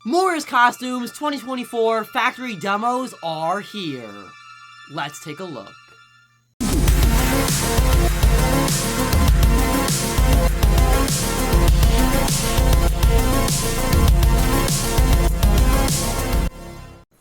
Morris Costumes 2024 factory demos are here. Let's take a look.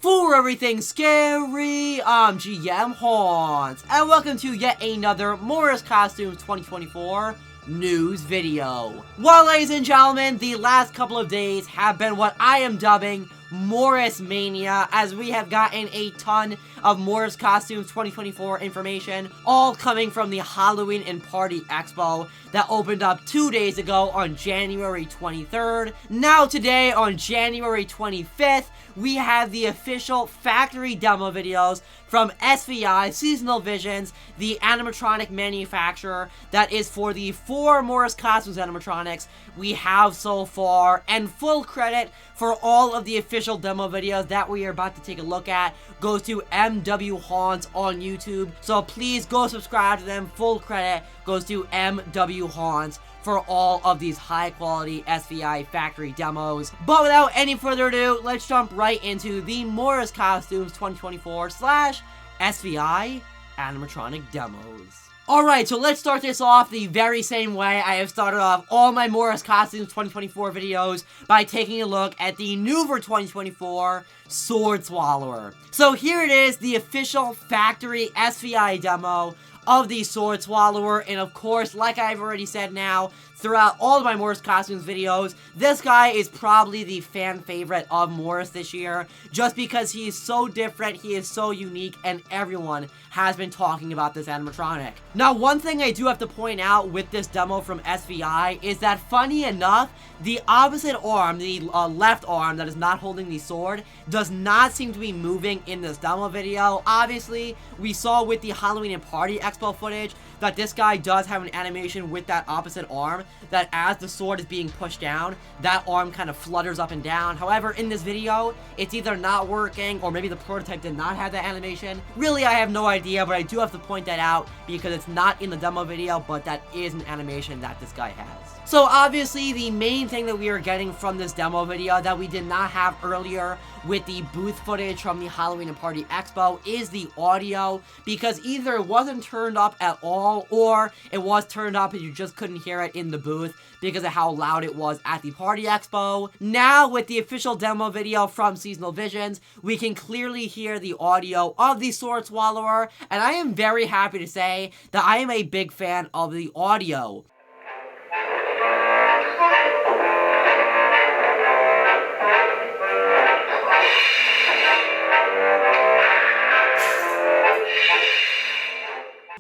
For everything scary, I'm GMHaunts, and welcome to yet another Morris Costumes 2024 news video. Well, ladies and gentlemen, the last couple of days have been what I am dubbing Morris Mania, as we have gotten a ton of Morris Costumes 2024 information, all coming from the Halloween and Party Expo that opened up 2 days ago on January 23rd. Now today, on January 25th, we have the official factory demo videos from SVI, Seasonal Visions, the animatronic manufacturer that is for the 4 Morris Costumes animatronics we have so far, and full credit for all of the official demo videos that we are about to take a look at goes to GMHaunts on YouTube, so please go subscribe to them. Full credit goes to GMHaunts for all of these high-quality SVI factory demos. But without any further ado, let's jump right into the Morris Costumes 2024 / SVI animatronic demos. Alright, so let's start this off the very same way I have started off all my Morris Costumes 2024 videos, by taking a look at the new for 2024 Sword Swallower. So here it is, the official factory SVI demo of the Sword Swallower, and of course, like I've already said now, throughout all of my Morris Costumes videos, this guy is probably the fan favorite of Morris this year, just because he is so different, he is so unique, and everyone has been talking about this animatronic. Now, one thing I do have to point out with this demo from SVI is that, funny enough, the opposite arm, the left arm that is not holding the sword, does not seem to be moving in this demo video. Obviously, we saw with the Halloween and Party Expo footage that this guy does have an animation with that opposite arm, that as the sword is being pushed down, that arm kind of flutters up and down. However, in this video, it's either not working, or maybe the prototype did not have that animation. Really, I have no idea, but I do have to point that out because it's not in the demo video, but that is an animation that this guy has. So obviously, the main thing that we are getting from this demo video that we did not have earlier with the booth footage from the Halloween and Party Expo is the audio, because either it wasn't turned up at all, or it was turned up and you just couldn't hear it in the booth because of how loud it was at the Party Expo. Now, with the official demo video from Seasonal Visions, we can clearly hear the audio of the Sword Swallower, and I am very happy to say that I am a big fan of the audio.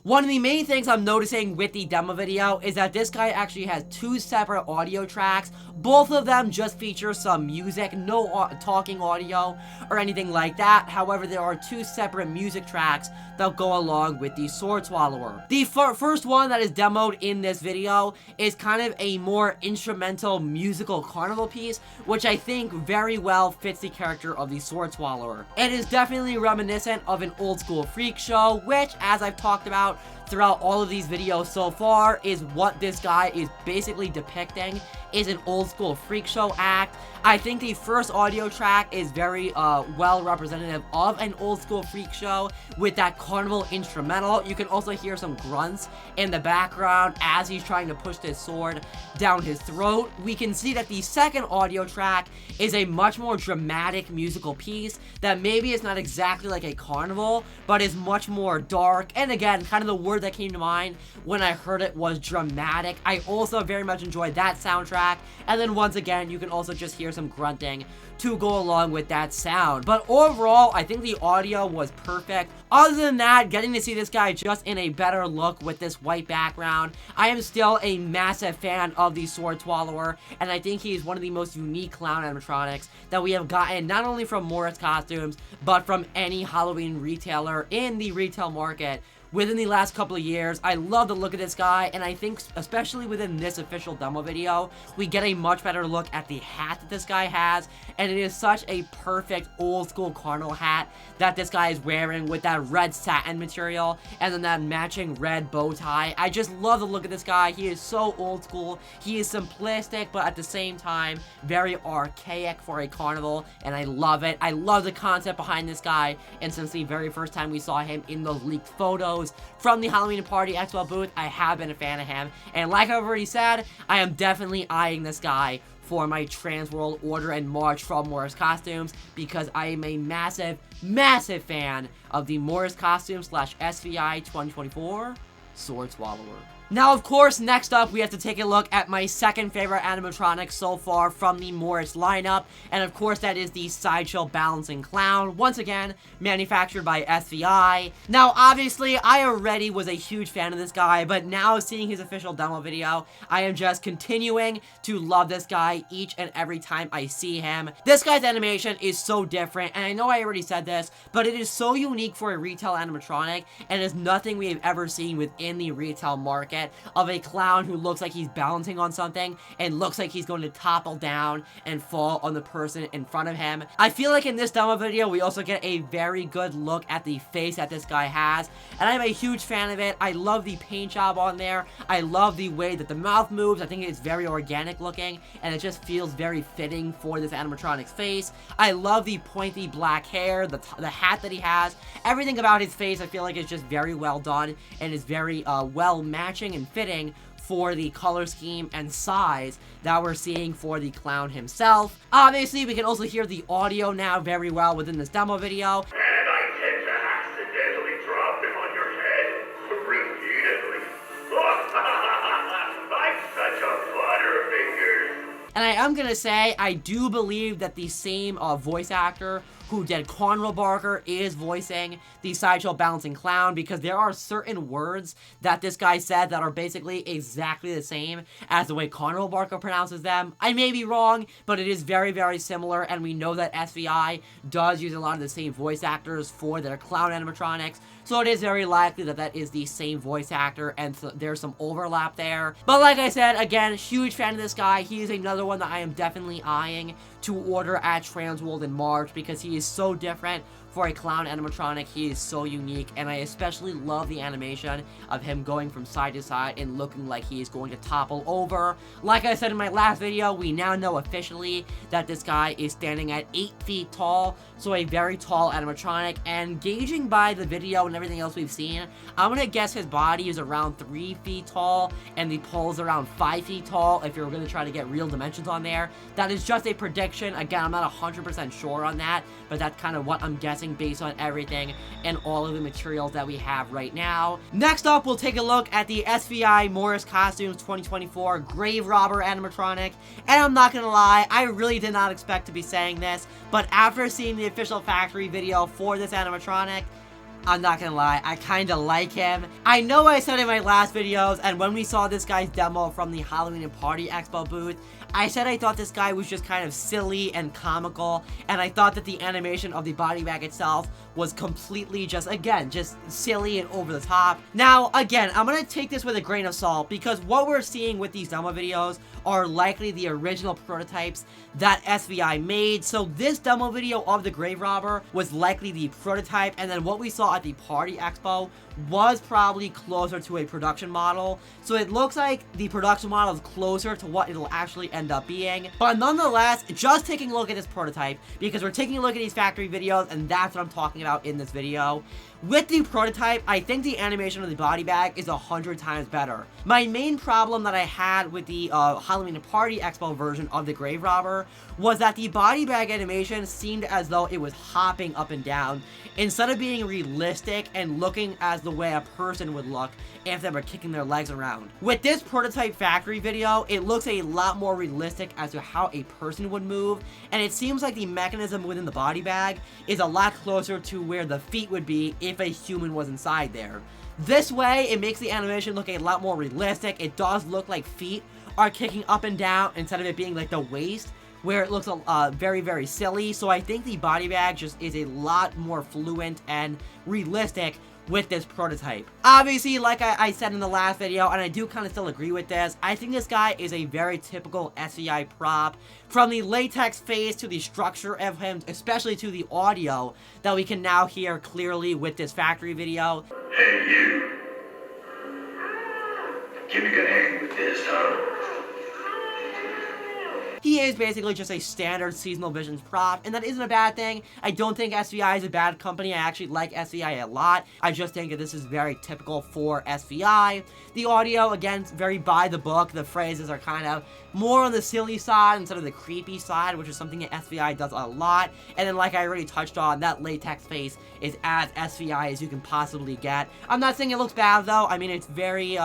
One of the main things I'm noticing with the demo video is that this guy actually has 2 separate audio tracks. Both of them just feature some music, no talking audio or anything like that. However, there are 2 separate music tracks that go along with the Sword Swallower. The first one that is demoed in this video is kind of a more instrumental musical carnival piece, which I think very well fits the character of the Sword Swallower. It is definitely reminiscent of an old school freak show, which, as I've talked about throughout all of these videos so far, is what this guy is basically depicting, is an old school freak show act. I think the first audio track is very well representative of an old school freak show with that carnival instrumental. You can also hear some grunts in the background as he's trying to push this sword down his throat. We can see that the second audio track is a much more dramatic musical piece that maybe is not exactly like a carnival, but is much more dark. And again, kind of the word that came to mind when I heard it was dramatic. I also very much enjoyed that soundtrack. And then once again, you can also just hear some grunting to go along with that sound. But overall, I think the audio was perfect. Other than that, getting to see this guy just in a better look with this white background, I am still a massive fan of the Sword Swallower, and I think he's one of the most unique clown animatronics that we have gotten, not only from Morris Costumes, but from any Halloween retailer in the retail market within the last couple of years. I love the look of this guy, and I think especially within this official demo video, we get a much better look at the hat that this guy has, and it is such a perfect old school Carnival hat that this guy is wearing with that red satin material and then that matching red bow tie. I just love the look of this guy. He is so old school. He is simplistic, but at the same time, very archaic for a carnival, and I love it. I love the concept behind this guy, and since the very first time we saw him in those leaked photos from the Halloween Party Expo booth, I have been a fan of him, and like I've already said, I am definitely eyeing this guy for my Trans World Order in March from Morris Costumes, because I am a massive, massive fan of the Morris Costumes / SVI 2024 Sword Swallower. Now, of course, next up, we have to take a look at my second favorite animatronic so far from the Morris lineup, and of course, that is the Sideshow Balancing Clown, once again, manufactured by SVI. Now, obviously, I already was a huge fan of this guy, but now seeing his official demo video, I am just continuing to love this guy each and every time I see him. This guy's animation is so different, and I know I already said this, but it is so unique for a retail animatronic, and is nothing we have ever seen within the retail market, of a clown who looks like he's balancing on something and looks like he's going to topple down and fall on the person in front of him. I feel like in this demo video, we also get a very good look at the face that this guy has, and I'm a huge fan of it. I love the paint job on there. I love the way that the mouth moves. I think it's very organic looking, and it just feels very fitting for this animatronic's face. I love the pointy black hair, the hat that he has. Everything about his face, I feel like, is just very well done and is very well matching and fitting for the color scheme and size that we're seeing for the clown himself. Obviously, we can also hear the audio now very well within this demo video. And I tend to accidentally drop them on your head repeatedly. I'm such a butterfinger. And I am gonna say, I do believe that the same voice actor who did Carnival Barker is voicing the Sideshow Balancing Clown, because there are certain words that this guy said that are basically exactly the same as the way Carnival Barker pronounces them. I may be wrong, but it is very, very similar, and we know that SVI does use a lot of the same voice actors for their clown animatronics, so it is very likely that that is the same voice actor, and so there's some overlap there. But like I said, again, huge fan of this guy. He is another one that I am definitely eyeing to order at Trans World in March, because he is so different for a clown animatronic. He is so unique, and I especially love the animation of him going from side to side and looking like he is going to topple over. Like I said in my last video, we now know officially that this guy is standing at 8 feet tall, so a very tall animatronic, and gauging by the video and everything else we've seen, I'm gonna guess his body is around 3 feet tall, and the pole is around 5 feet tall, if you're gonna try to get real dimensions on there. That is just a prediction. Again, I'm not 100% sure on that, but that's kind of what I'm guessing based on everything and all of the materials that we have right now. Next up, we'll take a look at the SVI Morris Costumes 2024 Grave Robber animatronic, and I'm not gonna lie, I really did not expect to be saying this, but after seeing the official factory video for this animatronic, I'm not gonna lie, I kinda like him. I know I said in my last videos, and when we saw this guy's demo from the Halloween and Party Expo booth, I said I thought this guy was just kind of silly and comical, and I thought that the animation of the body bag itself was completely just, again, just silly and over the top. Now, again, I'm gonna take this with a grain of salt, because what we're seeing with these demo videos are likely the original prototypes that SVI made. So this demo video of the Grave Robber was likely the prototype, and then what we saw at the Party Expo was probably closer to a production model. So it looks like the production model is closer to what it'll actually end up being. But nonetheless, just taking a look at this prototype, because we're taking a look at these factory videos, and that's what I'm talking about in this video. With the prototype, I think the animation of the body bag is 100 times better. My main problem that I had with the Halloween and Party Expo version of the Grave Robber was that the body bag animation seemed as though it was hopping up and down, instead of being realistic and looking as the way a person would look if they were kicking their legs around. With this prototype factory video, it looks a lot more realistic as to how a person would move, and it seems like the mechanism within the body bag is a lot closer to where the feet would be if a human was inside there. This way, it makes the animation look a lot more realistic. It does look like feet are kicking up and down instead of it being like the waist, where it looks very, very silly. So I think the body bag just is a lot more fluent and realistic with this prototype. Obviously, like I said in the last video, and I do kind of still agree with this, I think this guy is a very typical SVI prop. From the latex face to the structure of him, especially to the audio that we can now hear clearly with this factory video. Hey, you. Give me a hand with this, huh? He is basically just a standard seasonal visions prop, and that isn't a bad thing. I don't think SVI is a bad company. I actually like SVI a lot. I just think that this is very typical for SVI. The audio, again, very by the book. The phrases are kind of more on the silly side instead of the creepy side, which is something that SVI does a lot. And then, like I already touched on, that latex face is as SVI as you can possibly get. I'm not saying it looks bad, though. I mean, it's very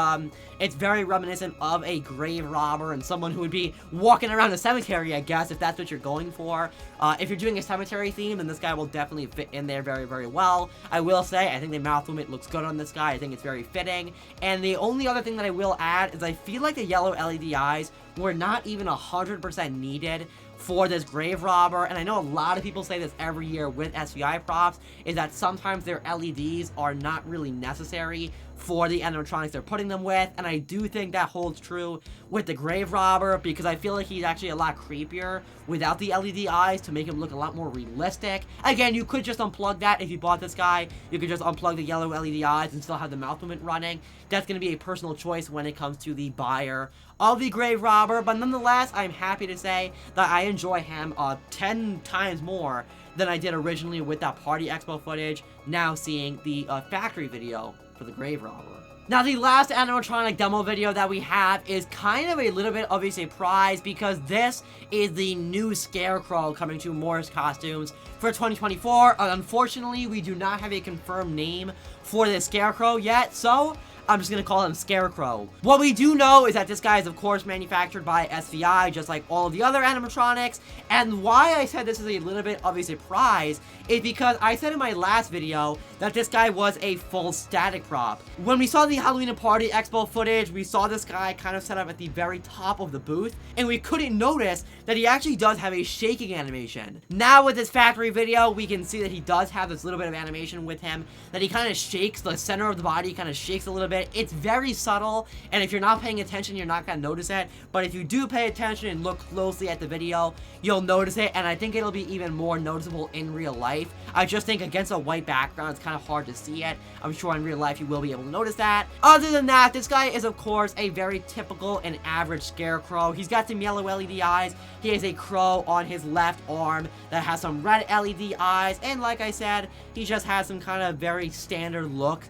reminiscent of a grave robber and someone who would be walking around a cemetery, I guess, if that's what you're going for. If you're doing a cemetery theme, then this guy will definitely fit in there very, very well. I will say, I think the mouth movement looks good on this guy. I think it's very fitting. And the only other thing that I will add is I feel like the yellow LED eyes were not even 100% needed for this grave robber, and I know a lot of people say this every year with SVI props, is that sometimes their LEDs are not really necessary for the animatronics they're putting them with, and I do think that holds true with the grave robber, because I feel like he's actually a lot creepier without the LED eyes to make him look a lot more realistic. Again, you could just unplug that if you bought this guy. You could just unplug the yellow LED eyes and still have the mouth movement running. That's going to be a personal choice when it comes to the buyer of the grave robber, but nonetheless, I'm happy to say that I enjoy him 10 times more than I did originally with that Party Expo footage, now seeing the factory video for the grave robber. Now, the last animatronic demo video that we have is kind of a little bit of a surprise, because this is the new Scarecrow coming to Morris Costumes for 2024. Unfortunately, we do not have a confirmed name for this Scarecrow yet, so I'm just going to call him Scarecrow. What we do know is that this guy is, of course, manufactured by SVI, just like all of the other animatronics. And why I said this is a little bit of a surprise is because I said in my last video that this guy was a full static prop. When we saw the Halloween and Party Expo footage, we saw this guy kind of set up at the very top of the booth, and we couldn't notice that he actually does have a shaking animation. Now with this factory video, we can see that he does have this little bit of animation with him, that he kind of shakes, the center of the body kind of shakes a little bit. It's very subtle, and if you're not paying attention, you're not going to notice it, but if you do pay attention and look closely at the video, you'll notice it, and I think it'll be even more noticeable in real life. I just think against a white background, it's kind of hard to see it. I'm sure in real life you will be able to notice that. Other than that, this guy is, of course, a very typical and average Scarecrow. He's got some yellow LED eyes. He has a crow on his left arm that has some red LED eyes, and like I said, he just has some kind of very standard look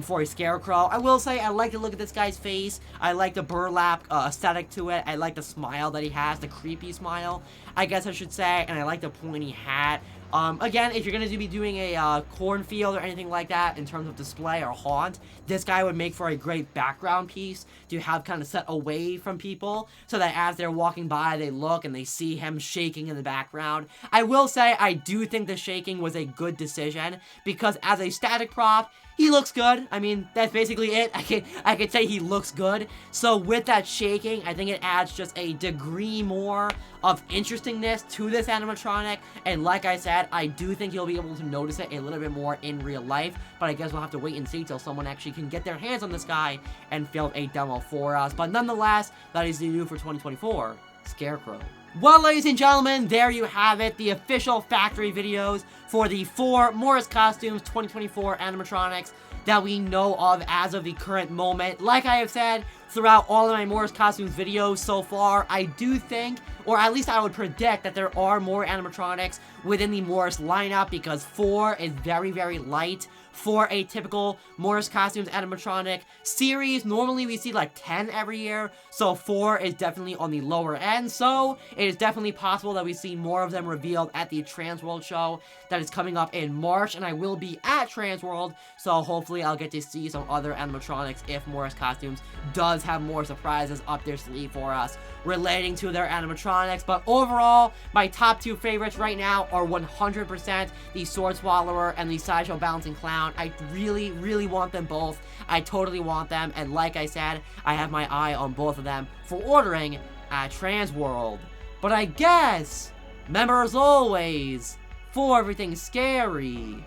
for a Scarecrow. I will say I like to look at this guy's face. I like the burlap aesthetic to it. I like the smile that he has, the creepy smile, I guess I should say, and I like the pointy hat. Again, if you're going to be doing a cornfield or anything like that in terms of display or haunt, this guy would make for a great background piece to have kind of set away from people, so that as they're walking by, they look and they see him shaking in the background. I will say I do think the shaking was a good decision, because as a static prop, he looks good. I mean, that's basically it. I could say he looks good. So with that shaking, I think it adds just a degree more of interestingness to this animatronic. And like I said, I do think you'll be able to notice it a little bit more in real life. But I guess we'll have to wait and see till someone actually can get their hands on this guy and film a demo for us. But nonetheless, that is the new for 2024 Scarecrow. Well, ladies and gentlemen, there you have it, the official factory videos for the 4 Morris Costumes 2024 animatronics that we know of as of the current moment. Like I have said throughout all of my Morris Costumes videos so far, I do think, or at least I would predict, that there are more animatronics within the Morris lineup, because 4 is very, very light for a typical Morris Costumes animatronic series. Normally we see like 10 every year, so 4 is definitely on the lower end, so it is definitely possible that we see more of them revealed at the Transworld show that is coming up in March, and I will be at Transworld, so hopefully I'll get to see some other animatronics if Morris Costumes does have more surprises up their sleeve for us relating to their animatronics. But overall, my top 2 favorites right now are 100% the Sword Swallower and the Sideshow Bouncing Clown. I really, really want them both. I totally want them, and like I said, I have my eye on both of them for ordering at Transworld. But I guess, remember as always, for everything scary,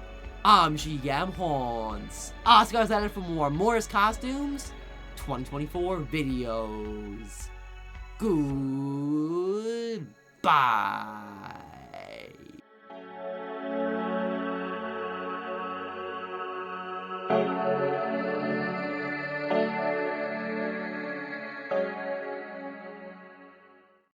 I'm GMHaunts. So guys, that is for more Morris Costumes 2024 videos. Goodbye.